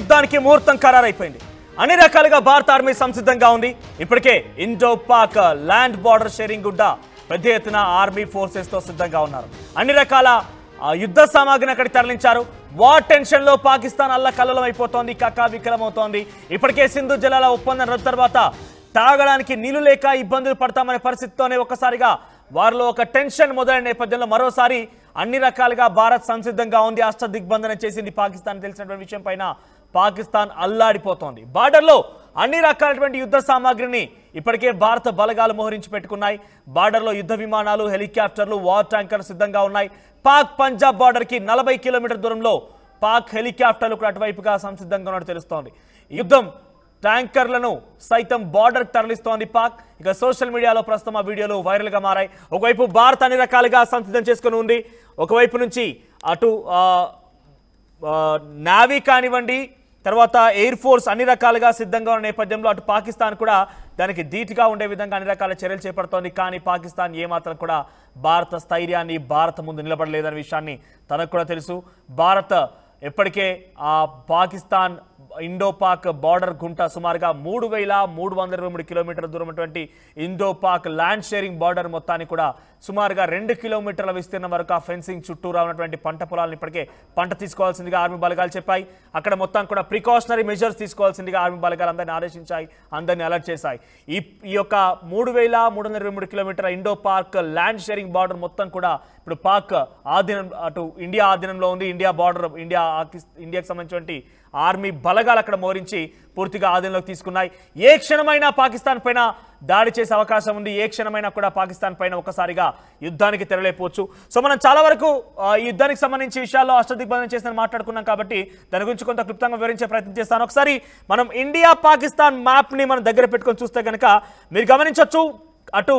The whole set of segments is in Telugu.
యుద్ధానికి ముహూర్తం ఖరారైపోయింది. అన్ని రకాలుగా భారత ఆర్మీ సంసిద్ధంగా ఉంది. ఇప్పటికే Indo Pak land border sharing గుడ్డ పెద్ద ఎత్తున ఆర్మీ ఫోర్సెస్ తో సిద్ధంగా ఉన్నారు. అన్ని రకాల యుద్ధ సామాగ్రిని అక్కడికి తరలించారు. వార్ టెన్షన్ లో పాకిస్తాన్ అల్లకల్లోలం అయిపోతోంది, కకావికలమవుతోంది. ఇప్పటికే సింధు జలాల ఒప్పందం రద్దు తర్వాత తాగడానికి నీళ్లు లేక ఇబ్బందులు పడతామనే పరిస్థితితోనే ఒక్కసారిగా వారిలో ఒక టెన్షన్ మొదలైన నేపథ్యంలో మరోసారి అన్ని రకాలుగా భారత్ సంసిద్ధంగా ఉంది. అష్ట దిగ్బంధనం చేసింది పాకిస్తాన్. తెలిసినటువంటి విషయం పైన పాకిస్తాన్ అల్లాడిపోతోంది. బార్డర్లో అన్ని రకాలైనటువంటి యుద్ధ సామాగ్రిని ఇప్పటికే భారత బలగాలు మోహరించి పెట్టుకున్నాయి. బార్డర్లో యుద్ధ విమానాలు, హెలికాప్టర్లు, వార్ ట్యాంకర్లు సిద్ధంగా ఉన్నాయి. పాక్ పంజాబ్ బార్డర్కి 40 కిలోమీటర్ దూరంలో పాక్ హెలికాప్టర్లు కూడా అటువైపుగా సంసిద్ధంగా ఉన్నట్టు తెలుస్తోంది. యుద్ధం ట్యాంకర్లను సైతం బార్డర్ తరలిస్తోంది పాక్. ఇక సోషల్ మీడియాలో ప్రస్తుతం ఆ వీడియోలు వైరల్గా మారాయి. ఒకవైపు భారత్ అన్ని రకాలుగా సంసిద్ధం చేసుకుని ఉంది. ఒకవైపు నుంచి అటు నావీ కానివ్వండి, తర్వాత ఎయిర్ ఫోర్స్ అన్ని రకాలుగా సిద్ధంగా ఉన్న నేపథ్యంలో అటు పాకిస్తాన్ కూడా దానికి ధీటుగా ఉండే విధంగా అన్ని రకాల చర్యలు చేపడుతోంది. కానీ పాకిస్తాన్ ఏమాత్రం కూడా భారత స్థైర్యాన్ని, భారత్ ముందు నిలబడలేదనే విషయాన్ని తనకు కూడా తెలుసు. భారత్ ఎప్పటికే పాకిస్తాన్ ఇండో పాక్ బార్డర్ గుంట సుమారుగా 3,323 కిలోమీటర్ల దూరం ఉన్నటువంటి Indo Pak land sharing border మొత్తాన్ని కూడా సుమారుగా 2 కిలోమీటర్ల విస్తీర్ణం వరకు ఆ ఫెన్సింగ్ చుట్టూరా ఉన్నటువంటి పంట పొలాలను ఇప్పటికే పంట తీసుకోవాల్సిందిగా ఆర్మీ బలగాలు చెప్పాయి. అక్కడ మొత్తం కూడా ప్రికాషనరీ మెజర్స్ తీసుకోవాల్సిందిగా ఆర్మీ బలగాలు అందరినీ ఆదేశించాయి, అందరినీ అలర్ట్ చేశాయి. ఈ యొక్క 3,323 కిలోమీటర్ల Indo Pak land sharing border మొత్తం కూడా ఇప్పుడు పాక్ ఆధీనం, అటు ఇండియా ఆధీనంలో ఉంది. ఇండియా బార్డర్, ఇండియాకి సంబంధించినటువంటి ఆర్మీ బలగాలు అక్కడ మోరించి పూర్తిగా ఆధీనంలోకి తీసుకున్నాయి. ఏ క్షణమైనా పాకిస్తాన్ పైన దాడి చేసే అవకాశం ఉంది. ఏ క్షణమైనా కూడా పాకిస్తాన్ పైన ఒక్కసారిగా యుద్ధానికి తెరలేపోవచ్చు. సో మనం చాలా వరకు ఈ యుద్ధానికి సంబంధించి విషయాల్లో అష్టదిగ్బంధనం చేసిన మాట్లాడుకున్నాం కాబట్టి దాని గురించి కొంత క్లుప్తంగా వివరించే ప్రయత్నం చేస్తాను. ఒకసారి మనం ఇండియా పాకిస్తాన్ మ్యాప్ని మనం దగ్గర పెట్టుకొని చూస్తే కనుక మీరు గమనించవచ్చు, అటు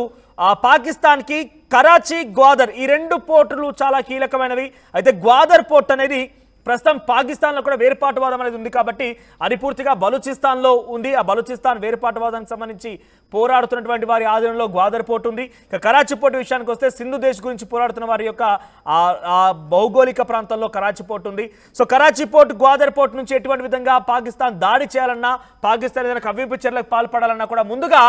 పాకిస్తాన్కి కరాచీ, గ్వాదర్ ఈ 2 పోర్టులు చాలా కీలకమైనవి. అయితే గ్వాదర్ పోర్ట్ అనేది ప్రస్తుతం పాకిస్తాన్లో కూడా వేర్పాటువాదం అనేది ఉంది కాబట్టి అది పూర్తిగా బలూచిస్తాన్లో ఉంది. ఆ బలూచిస్తాన్ వేర్పాటువాదానికి సంబంధించి పోరాడుతున్నటువంటి వారి ఆధీనంలో గ్వాదర్ పోర్ట్ ఉంది. ఇక కరాచీ పోర్టు విషయానికి వస్తే సింధు దేశ్ గురించి పోరాడుతున్న వారి యొక్క ఆ భౌగోళిక ప్రాంతంలో కరాచీ పోర్ట్ ఉంది. So Karachi port, Gwadar port నుంచి ఎటువంటి విధంగా పాకిస్తాన్ దాడి చేయాలన్నా, పాకిస్తాన్ ఏదైనా కవ్వింపు చర్యలకు పాల్పడాలన్నా కూడా ముందుగా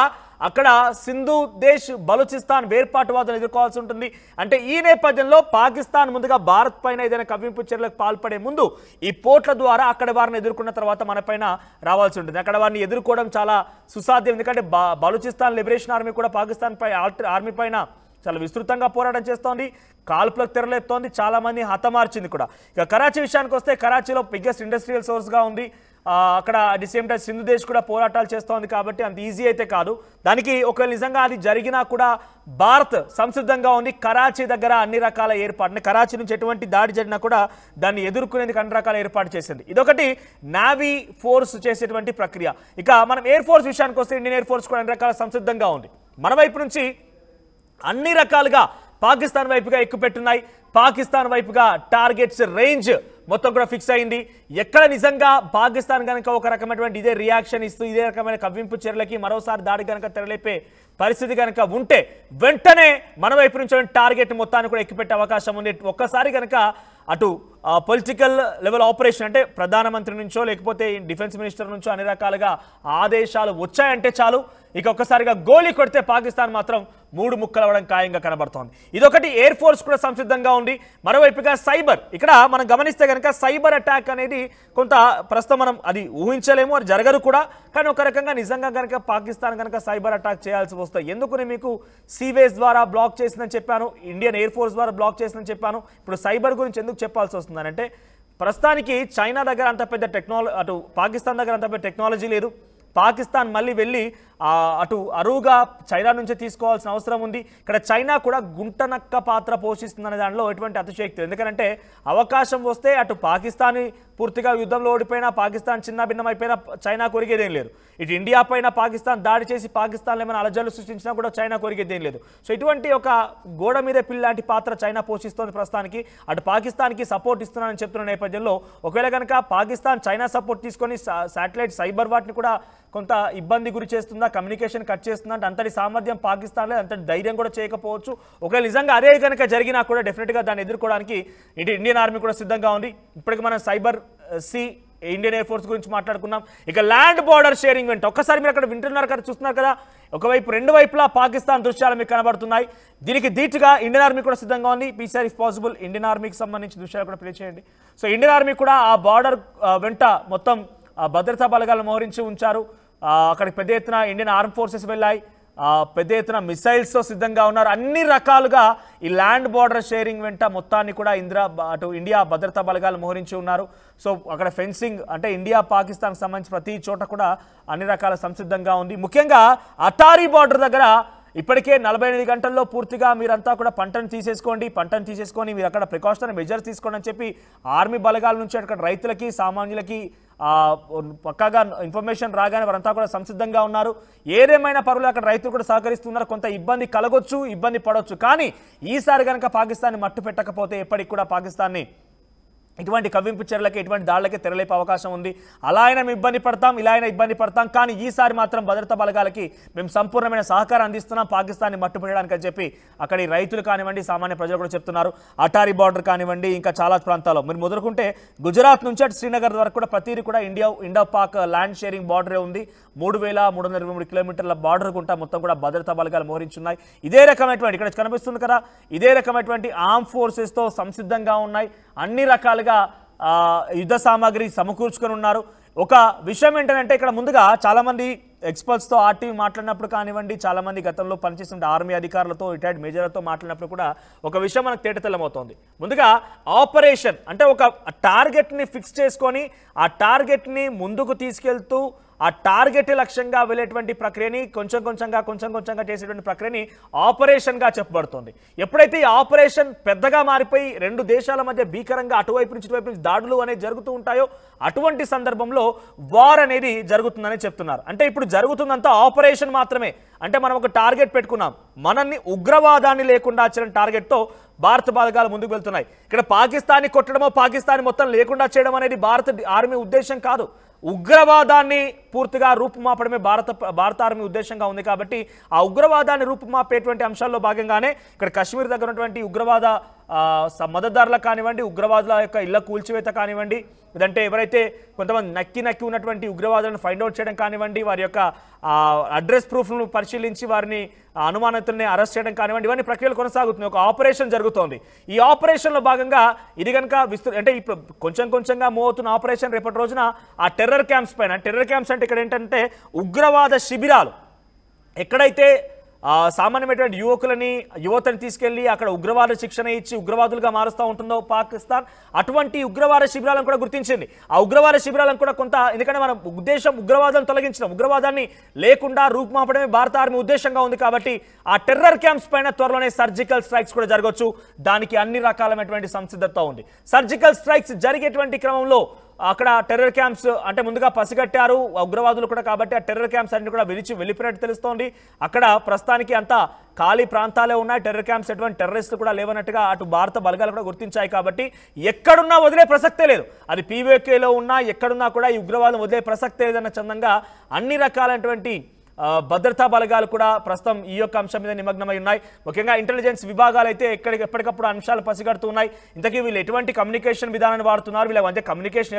అక్కడ సింధు దేశ్, బలూచిస్తాన్ వేర్పాటువాదం ఎదుర్కోవాల్సి ఉంటుంది. అంటే ఈ నేపథ్యంలో పాకిస్తాన్ ముందుగా భారత్ పైన ఏదైనా కవ్వింపు చర్యలకు పాల్పడే ముందు ఈ పోర్ట్ల ద్వారా అక్కడ వారిని ఎదుర్కొన్న తర్వాత మన పైన రావాల్సి ఉంటుంది. అక్కడ వారిని ఎదుర్కోవడం చాలా సుసాధ్యం. ఎందుకంటే బలూచిస్తాన్ లిబరేషన్ ఆర్మీ కూడా పాకిస్తాన్ పై ఆర్మీ పైన చాలా విస్తృతంగా పోరాటం చేస్తోంది, కాల్పులకు తెరలేపుతోంది, చాలా మంది హతమార్చింది కూడా. ఇక కరాచీ విషయానికి వస్తే కరాచీలో బిగ్గెస్ట్ ఇండస్ట్రియల్ సోర్స్గా ఉంది. అక్కడ at the same time Sindhu Desh కూడా పోరాటాలు చేస్తోంది కాబట్టి అంత ఈజీ అయితే కాదు. దానికి ఒకవేళ నిజంగా అది జరిగినా కూడా భారత్ సంసిద్ధంగా ఉంది. కరాచీ దగ్గర అన్ని రకాల ఏర్పాటు, కరాచీ నుంచి ఎటువంటి దాడి జరిగినా కూడా దాన్ని ఎదుర్కొనేందుకు అన్ని రకాల ఏర్పాటు చేసింది. ఇదొకటి నావీ ఫోర్స్ చేసేటువంటి ప్రక్రియ. ఇక మనం ఎయిర్ ఫోర్స్ విషయానికి వస్తే ఇండియన్ ఎయిర్ ఫోర్స్ కూడా అన్ని రకాల సంసిద్ధంగా ఉంది. మన వైపు నుంచి అన్ని రకాలుగా పాకిస్తాన్ వైపుగా ఎక్కుపెట్టున్నాయి. పాకిస్తాన్ వైపుగా టార్గెట్స్ రేంజ్ మొత్తం కూడా ఫిక్స్ అయింది. ఎక్కడ నిజంగా పాకిస్తాన్ కనుక ఒక రకమైనటువంటి ఇదే రియాక్షన్ ఇస్తూ ఇదే రకమైన కవ్వింపు చర్యలకి మరోసారి దాడి కనుక తెరలేపే పరిస్థితి కనుక ఉంటే వెంటనే మన వైపు నుంచి టార్గెట్ మొత్తాన్ని కూడా ఎక్కిపెట్టే అవకాశం ఉంది. ఒక్కసారి కనుక అటు పొలిటికల్ లెవెల్ ఆపరేషన్ అంటే ప్రధానమంత్రి నుంచో లేకపోతే డిఫెన్స్ మినిస్టర్ నుంచో అన్ని రకాలుగా ఆదేశాలు వచ్చాయంటే చాలు, ఇక ఒక్కసారిగా గోలీ కొడితే పాకిస్తాన్ మాత్రం 3 ముక్కలవ్వడం ఖాయంగా కనబడుతోంది. ఇదొకటి. ఎయిర్ ఫోర్స్ కూడా సంసిద్ధంగా ఉంది. మరోవైపుగా సైబర్, ఇక్కడ మనం గమనిస్తే కనుక సైబర్ అటాక్ అనేది కొంత ప్రస్తుతం మనం అది ఊహించలేము, అది జరగదు కూడా. కానీ ఒక రకంగా నిజంగా కనుక పాకిస్తాన్ కనుక సైబర్ అటాక్ చేయాల్సి వస్తాయి. ఎందుకు నేను మీకు సీవేస్ ద్వారా బ్లాక్ చేసిందని చెప్పాను, ఇండియన్ ఎయిర్ ఫోర్స్ ద్వారా బ్లాక్ చేసిందని చెప్పాను. ఇప్పుడు సైబర్ గురించి ఎందుకు చెప్పాల్సి వస్తుందంటే ప్రస్తుతానికి చైనా దగ్గర అంత పెద్ద అటు పాకిస్తాన్ దగ్గర అంత పెద్ద టెక్నాలజీ లేదు. పాకిస్తాన్ మళ్ళీ వెళ్ళి అటు అరువుగా చైనా నుంచే తీసుకోవాల్సిన అవసరం ఉంది. ఇక్కడ చైనా కూడా గుంటనక్క పాత్ర పోషిస్తుందనే దానిలో ఎటువంటి అతిశయోక్తి. ఎందుకంటే అవకాశం వస్తే అటు పాకిస్తాన్ పూర్తిగా యుద్ధంలో ఓడిపోయినా, పాకిస్తాన్ చిన్న భిన్నమైపోయినా చైనా కొరిగేదేం లేదు. ఇటు ఇండియా పైన పాకిస్తాన్ దాడి చేసి పాకిస్తాన్లో ఏమైనా అలజడులు సృష్టించినా కూడా చైనా కొరిగేదేం లేదు. సో ఇటువంటి ఒక గోడ మీద పిల్లాంటి పాత్ర చైనా పోషిస్తోంది ప్రస్తుతానికి. అటు పాకిస్తాన్కి సపోర్ట్ ఇస్తున్నానని చెప్తున్న నేపథ్యంలో ఒకవేళ కనుక పాకిస్తాన్ చైనా సపోర్ట్ తీసుకొని శాటిలైట్ సైబర్ వాటిని కూడా కొంత ఇబ్బంది గురి చేస్తుందా, కమ్యూనికేషన్ కట్ చేస్తుందా అంటే అంతటి సామర్థ్యం పాకిస్తాన్లో, అంతటి ధైర్యం కూడా చేయకపోవచ్చు. ఒకవేళ నిజంగా అదే కనుక జరిగినా కూడా డెఫినెట్గా దాన్ని ఎదుర్కోవడానికి ఇండియన్ ఆర్మీ కూడా సిద్ధంగా ఉంది. ఇప్పటికి మనం సైబర్ సి ఇండియన్ ఎయిర్ ఫోర్స్ గురించి మాట్లాడుకున్నాం. ఇక ల్యాండ్ బార్డర్ షేరింగ్ వెంట ఒక్కసారి మీరు అక్కడ వింటున్నారు కదా, చూస్తున్నారు కదా, ఒకవైపు రెండు వైపులా పాకిస్తాన్ దృశ్యాలు మీకు కనబడుతున్నాయి. దీనికి ధీటుగా ఇండియన్ ఆర్మీ కూడా సిద్ధంగా ఉంది. పీసీఆర్ ఇఫ్ పాసిబుల్ ఇండియన్ ఆర్మీకి సంబంధించిన దృశ్యాలు కూడా ప్లే చేయండి. సో ఇండియన్ ఆర్మీ కూడా ఆ బార్డర్ వెంట మొత్తం భద్రతా బలగాలను మోహరించి ఉంచారు. అక్కడికి పెద్ద ఎత్తున ఇండియన్ ఆర్మ్ ఫోర్సెస్ వెళ్ళాయి, పెద్ద ఎత్తున మిసైల్స్తో సిద్ధంగా ఉన్నారు. అన్ని రకాలుగా ఈ ల్యాండ్ బార్డర్ షేరింగ్ వెంట మొత్తాన్ని కూడా అటు ఇండియా భద్రతా బలగాలు మోహరించి ఉన్నారు. సో అక్కడ ఫెన్సింగ్ అంటే ఇండియా పాకిస్తాన్కి సంబంధించి ప్రతి చోట కూడా అన్ని రకాల సంసిద్ధంగా ఉంది. ముఖ్యంగా అటారీ బార్డర్ దగ్గర ఇప్పటికే 48 గంటల్లో పూర్తిగా మీరంతా కూడా పంటను తీసేసుకొని మీరు అక్కడ ప్రికాషనరీ మెజర్స్ తీసుకోండి అని చెప్పి ఆర్మీ బలగాల నుంచి అక్కడ రైతులకి సామాన్యులకి పక్కాగా ఇన్ఫర్మేషన్ రాగానే వారంతా కూడా సంసిద్ధంగా ఉన్నారు. ఏదేమైనా పర్వాలేదు, అక్కడ రైతులు కూడా సహకరిస్తున్నారు. కొంత ఇబ్బంది కలగొచ్చు, ఇబ్బంది పడవచ్చు, కానీ ఈసారి కనుక పాకిస్తాన్ని మట్టు పెట్టకపోతే ఎప్పటికి కూడా పాకిస్తాన్ని ఇటువంటి కవ్వింపు చర్యలకి ఎటువంటి దాడులకి తెరలేపే అవకాశం ఉంది. అలా అయినా మేము ఇబ్బంది పడతాం, ఇలా అయినా ఇబ్బంది పడతాం, కానీ ఈసారి మాత్రం భద్రతా బలగాలకి మేము సంపూర్ణమైన సహకారం అందిస్తున్నాం పాకిస్తాన్ని మట్టుపెట్టడానికి అని చెప్పి అక్కడి రైతులు కానివ్వండి, సామాన్య ప్రజలు కూడా చెప్తున్నారు. అటారీ బార్డర్ కానివ్వండి, ఇంకా చాలా ప్రాంతాల్లో మీరు మొదలుకుంటే గుజరాత్ నుంచి అటు శ్రీనగర్ వరకు కూడా ప్రతిదీ కూడా ఇండో పాక్ ల్యాండ్ షేరింగ్ బార్డరే ఉంది. 3323 కిలోమీటర్ల బార్డర్ గుంటా మొత్తం కూడా భద్రతా బలగాలు మోహరించున్నాయి. ఇదే రకమైనటువంటి ఇక్కడ కనిపిస్తుంది కదా, ఇదే రకమైనటువంటి ఆర్మ్ ఫోర్సెస్తో సంసిద్ధంగా ఉన్నాయి. అన్ని రకాలుగా యుద్ధ సామాగ్రి సమకూర్చుకొని ఉన్నారు. ఒక విషయం ఏంటంటే ఇక్కడ ముందుగా చాలామంది ఎక్స్పర్ట్స్తో ఆర్టీవీ మాట్లాడినప్పుడు కానివ్వండి, చాలామంది గతంలో పనిచేస్తున్న ఆర్మీ అధికారులతో రిటైర్డ్ మేజర్లతో మాట్లాడినప్పుడు కూడా ఒక విషయం మనకు తేటతెల్లమవుతోంది. ముందుగా ఆపరేషన్ అంటే ఒక టార్గెట్ని ఫిక్స్ చేసుకొని ఆ టార్గెట్ని ముందుకు తీసుకెళ్తూ ఆ టార్గెట్ లక్ష్యంగా వెళ్ళేటువంటి ప్రక్రియని కొంచెం కొంచెంగా చేసేటువంటి ప్రక్రియని ఆపరేషన్గా చెప్పబడుతుంది. ఎప్పుడైతే ఈ ఆపరేషన్ పెద్దగా మారిపోయి రెండు దేశాల మధ్య భీకరంగా అటువైపు నుంచి దాడులు అనేది జరుగుతూ ఉంటాయో అటువంటి సందర్భంలో వార్ అనేది జరుగుతుందని చెప్తున్నారు. అంటే ఇప్పుడు జరుగుతుందంతా ఆపరేషన్ మాత్రమే. అంటే మనం ఒక టార్గెట్ పెట్టుకున్నాం, మనల్ని ఉగ్రవాదాన్ని లేకుండా చేయడం టార్గెట్తో భారత బలగాలు ముందుకు వెళ్తున్నాయి. ఇక్కడ పాకిస్తాన్ని కొట్టడమో పాకిస్తాన్ మొత్తం లేకుండా చేయడం అనేది భారత ఆర్మీ ఉద్దేశం కాదు. ఉగ్రవాదాన్ని పూర్తిగా రూపుమాపడమే భారత ఆర్మీ ఉద్దేశంగా ఉంది. కాబట్టి ఆ ఉగ్రవాదాన్ని రూపుమాపేటువంటి అంశాల్లో భాగంగానే ఇక్కడ కశ్మీర్ దగ్గర ఉన్నటువంటి ఉగ్రవాద మద్దతుదారులకు కానివ్వండి, ఉగ్రవాదుల యొక్క ఇళ్ల కూల్చివేత కానివ్వండి, లేదంటే ఎవరైతే కొంతమంది నక్కి ఉన్నటువంటి ఉగ్రవాదులను ఫైండ్ అవుట్ చేయడం కానివ్వండి, వారి యొక్క అడ్రస్ ప్రూఫ్ను పరిశీలించి వారిని అనుమానితుల్ని అరెస్ట్ చేయడం కానివ్వండి, ఇవన్నీ ప్రక్రియలు కొనసాగుతుంది. ఒక ఆపరేషన్ జరుగుతోంది. ఈ ఆపరేషన్లో భాగంగా ఇది కనుక అంటే ఇప్పుడు కొంచెంగా మూవ్ అవుతున్న ఆపరేషన్ రేపటి రోజున ఆ టెర్రర్ క్యాంప్స్ పైన, టెర్రర్ క్యాంప్స్ అంటే ఇక్కడ ఏంటంటే ఉగ్రవాద శిబిరాలు, ఎక్కడైతే సామాన్యమైనటువంటి యువతని తీసుకెళ్లి అక్కడ ఉగ్రవాద శిక్షణ ఇచ్చి ఉగ్రవాదులుగా మారుస్తూ ఉంటుందో పాకిస్తాన్, అటువంటి ఉగ్రవాద శిబిరాలను కూడా గుర్తించింది. ఆ ఉగ్రవాద శిబిరాలను కూడా కొంత, ఎందుకంటే మన ఉద్దేశం ఉగ్రవాదాన్ని తొలగించడం, ఉగ్రవాదాన్ని లేకుండా రూపుమాపడమే భారత ఆర్మీ ఉద్దేశంగా ఉంది. కాబట్టి ఆ టెర్రర్ క్యాంప్స్ పైన త్వరలోనే సర్జికల్ స్ట్రైక్స్ కూడా జరగవచ్చు. దానికి అన్ని రకాలైనటువంటి సంసిద్ధత ఉంది. సర్జికల్ స్ట్రైక్స్ జరిగేటువంటి క్రమంలో అక్కడ టెర్రర్ క్యాంప్స్ అంటే ముందుగా పసిగట్టారు ఉగ్రవాదులు కూడా, కాబట్టి ఆ టెర్రర్ క్యాంప్స్ అన్ని కూడా వెళ్ళిపోయినట్టు తెలుస్తోంది. అక్కడ ప్రస్తుతానికి అంతా ఖాళీ ప్రాంతాలే ఉన్నాయి. టెర్రర్ క్యాంప్స్ ఎటువంటి టెర్రరిస్టులు కూడా లేవన్నట్టుగా అటు భారత బలగాలు కూడా గుర్తించాయి. కాబట్టి ఎక్కడున్నా వదిలే ప్రసక్తే లేదు. అది పీవీకేలో ఉన్నా ఎక్కడున్నా కూడా ఈ ఉగ్రవాదం వదిలే ప్రసక్తే లేదన్న చందంగా అన్ని రకాలైనటువంటి భద్రతా బలగాలు కూడా ప్రస్తుతం ఈ యొక్క అంశం మీద నిమగ్నమై ఉన్నాయి. ముఖ్యంగా ఇంటెలిజెన్స్ విభాగాలు అయితే ఎప్పటికప్పుడు అంశాలు పసిగడుతూ ఉన్నాయి. ఇంతకీ వీళ్ళు ఎటువంటి కమ్యూనికేషన్ విధానాన్ని వాడుతున్నారు, వీళ్ళ మధ్య కమ్యూనికేషన్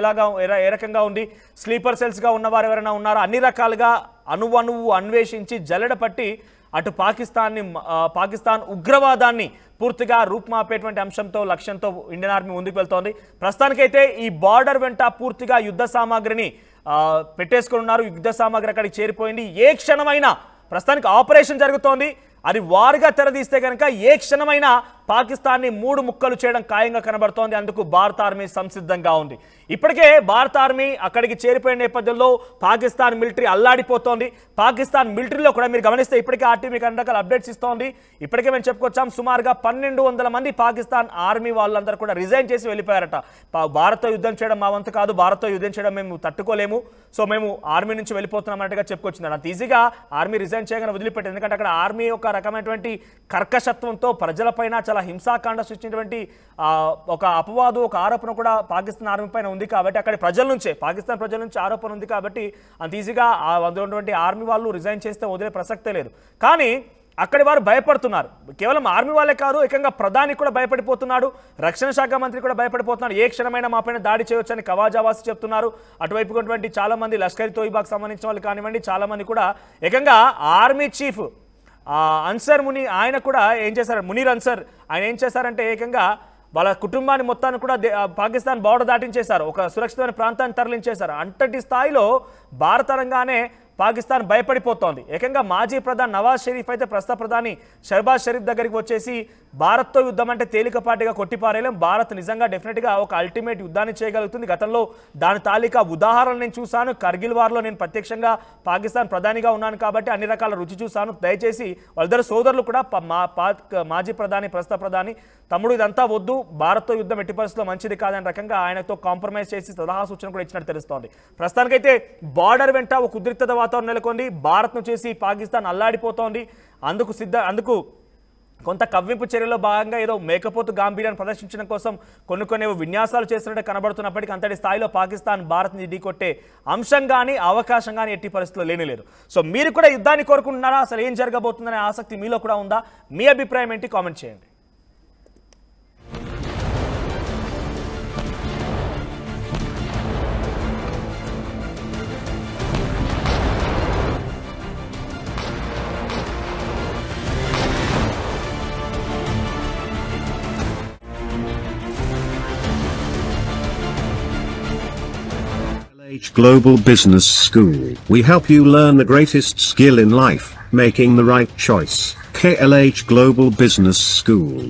ఏ రకంగా ఉంది, స్లీపర్ సెల్స్గా ఉన్నవారు ఎవరైనా ఉన్నారా, అన్ని రకాలుగా అణువు అన్వేషించి జల్లెడ పట్టి అటు పాకిస్తాన్ ఉగ్రవాదాన్ని పూర్తిగా రూపుమాపేటువంటి అంశంతో లక్ష్యంతో ఇండియన్ ఆర్మీ ముందుకు వెళ్తోంది. ప్రస్తుతానికైతే ఈ బార్డర్ వెంట పూర్తిగా యుద్ధ సామాగ్రిని పెట్టేసుకుని ఉన్నారు. యుద్ధ సామాగ్రి అక్కడికి చేరిపోయింది. ఏ క్షణమైనా ప్రస్తుతానికి ఆపరేషన్ జరుగుతోంది. అది వారుగా తెరదీస్తే కనుక ఏ క్షణమైనా పాకిస్తాన్ని 3 ముక్కలు చేయడం ఖాయంగా కనబడుతోంది. అందుకు భారత ఆర్మీ సంసిద్ధంగా ఉంది. ఇప్పటికే భారత ఆర్మీ అక్కడికి చేరిపోయిన నేపథ్యంలో పాకిస్తాన్ మిలిటరీ అల్లాడిపోతోంది. పాకిస్తాన్ మిలిటరీలో కూడా మీరు గమనిస్తే ఇప్పటికే ఆర్టీవీ అన్ని రకాల అప్డేట్స్ ఇస్తోంది. ఇప్పటికే మేము చెప్పుకొచ్చాం, సుమారుగా 1200 మంది పాకిస్తాన్ ఆర్మీ వాళ్ళందరూ కూడా రిజైన్ చేసి వెళ్ళిపోయారట. భారత్తో యుద్ధం చేయడం మా వంతు కాదు, భారత్తో యుద్ధం చేయడం మేము తట్టుకోలేము, సో మేము ఆర్మీ నుంచి వెళ్ళిపోతున్నాం అన్నట్టుగా చెప్పుకొచ్చింది. అంత ఈజీగా ఆర్మీ రిజైన్ చేయగానే వదిలిపెట్టింది. ఎందుకంటే అక్కడ ఆర్మీ ఒక రకమైనటువంటి కర్కశత్వంతో ప్రజలపైన చాలా హింసాకాండ సృష్టించినటువంటి ఒక అపవాదు, ఒక ఆరోపణ కూడా పాకిస్తాన్ ఆర్మీ పైన ఉంది. కాబట్టి అక్కడ పాకిస్తాన్ ప్రజల నుంచి ఆరోపణ ఉంది. కాబట్టి అంత ఈజీగా అందులో ఉన్నటువంటి ఆర్మీ వాళ్ళు రిజైన్ చేస్తే వదిలే ప్రసక్తే లేదు. కానీ అక్కడి వారు భయపడుతున్నారు. కేవలం ఆర్మీ వాళ్ళే కాదు, ఏకంగా ప్రధాని కూడా భయపడిపోతున్నాడు, రక్షణ శాఖ మంత్రి కూడా భయపడిపోతున్నాడు. ఏ క్షణమైనా మాపైన దాడి చేయవచ్చని కవాజావాసి చెప్తున్నారు. అటువైపు ఉన్నటువంటి చాలా మంది లష్కర్ తోయిబాకు సంబంధించిన వాళ్ళు కానివ్వండి, చాలా మంది కూడా ఏకంగా ఆర్మీ చీఫ్ అన్సర్ ముని ఆయన కూడా ఏం చేశారు, మునీర్ అన్సర్ ఆయన ఏం చేశారంటే ఏకంగా వాళ్ళ కుటుంబాన్ని మొత్తాన్ని కూడా పాకిస్తాన్ బోర్డర్ దాటించేశారు, ఒక సురక్షితమైన ప్రాంతాన్ని తరలించేశారు. అంతటి స్థాయిలో భారతరంగానే పాకిస్తాన్ భయపడిపోతోంది. ఏకంగా మాజీ ప్రధాని నవాజ్ షరీఫ్ అయితే ప్రస్తుత ప్రధాని షహబాజ్ షరీఫ్ దగ్గరికి వచ్చేసి భారత్తో యుద్ధం అంటే తేలికపాటిగా కొట్టిపారేయలేం, భారత్ నిజంగా డెఫినెట్గా ఒక అల్టిమేట్ యుద్ధాన్ని చేయగలుగుతుంది, గతంలో దాని తాలూకా ఉదాహరణ నేను చూశాను, కార్గిల్ వార్లో నేను ప్రత్యక్షంగా పాకిస్తాన్ ప్రధానిగా ఉన్నాను కాబట్టి అన్ని రకాల రుచి చూశాను, దయచేసి వాళ్ళిద్దరు సోదరులు కూడా మాజీ ప్రధాని ప్రస్తుత ప్రధాని తమ్ముడు ఇదంతా వద్దు, భారత్తో యుద్ధం ఎట్టి పరిస్థితుల్లో మంచిది కాదని రకంగా ఆయనతో కాంప్రమైజ్ చేసి సలహా సూచన కూడా ఇచ్చినట్టు తెలుస్తోంది. ప్రస్తుతానికైతే బార్డర్ వెంట ఒక ఉద్రిక్తత వాతావరణం నెలకొంది, భారత్ను చేసి పాకిస్తాన్ అల్లాడిపోతోంది. అందుకు కొంత కవ్వింపు చర్యలో భాగంగా ఏదో మేకపోతు గాంభీర్యాన్ని ప్రదర్శించడం కోసం కొన్ని విన్యాసాలు చేస్తున్నట్టు కనబడుతున్నప్పటికీ అంతటి స్థాయిలో పాకిస్తాన్ భారత్ని ఢీకొట్టే అంశం కానీ అవకాశం కానీ ఎట్టి పరిస్థితుల్లో లేనిలేదు. సో మీరు కూడా యుద్ధాన్ని కోరుకుంటున్నారా, అసలు ఏం జరగబోతుందనే ఆసక్తి మీలో కూడా ఉందా? మీ అభిప్రాయం ఏంటి కామెంట్ చేయండి. Global Business School. We help you learn the greatest skill in life, making the right choice. KLH Global Business School.